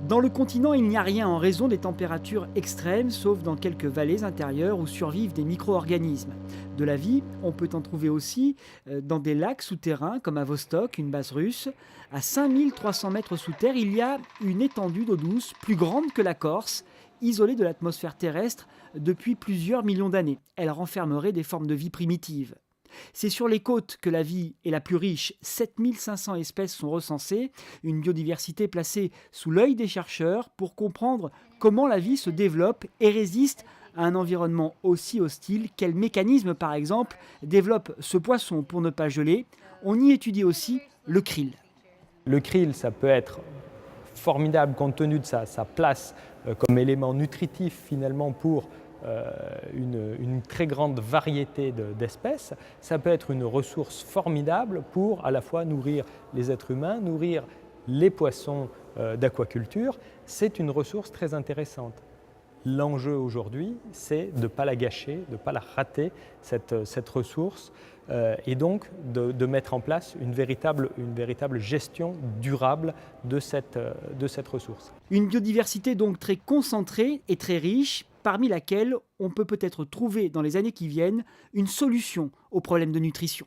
Dans le continent, il n'y a rien en raison des températures extrêmes, sauf dans quelques vallées intérieures où survivent des micro-organismes. De la vie, on peut en trouver aussi dans des lacs souterrains, comme à Vostok, une base russe. À 5300 mètres sous terre, il y a une étendue d'eau douce plus grande que la Corse, isolée de l'atmosphère terrestre depuis plusieurs millions d'années. Elle renfermerait des formes de vie primitives. C'est sur les côtes que la vie est la plus riche. 7500 espèces sont recensées, une biodiversité placée sous l'œil des chercheurs pour comprendre comment la vie se développe et résiste à un environnement aussi hostile. Quels mécanismes, par exemple, développe ce poisson pour ne pas geler. On y étudie aussi le krill. Le krill, ça peut être formidable compte tenu de sa place comme élément nutritif finalement pour une très grande variété d'espèces. Ça peut être une ressource formidable pour à la fois nourrir les êtres humains, nourrir les poissons d'aquaculture. C'est une ressource très intéressante. L'enjeu aujourd'hui, c'est de ne pas la gâcher, de ne pas la rater, cette ressource, et donc de mettre en place une véritable gestion durable de cette ressource. Une biodiversité donc très concentrée et très riche, parmi laquelle on peut peut-être trouver dans les années qui viennent une solution aux problèmes de nutrition.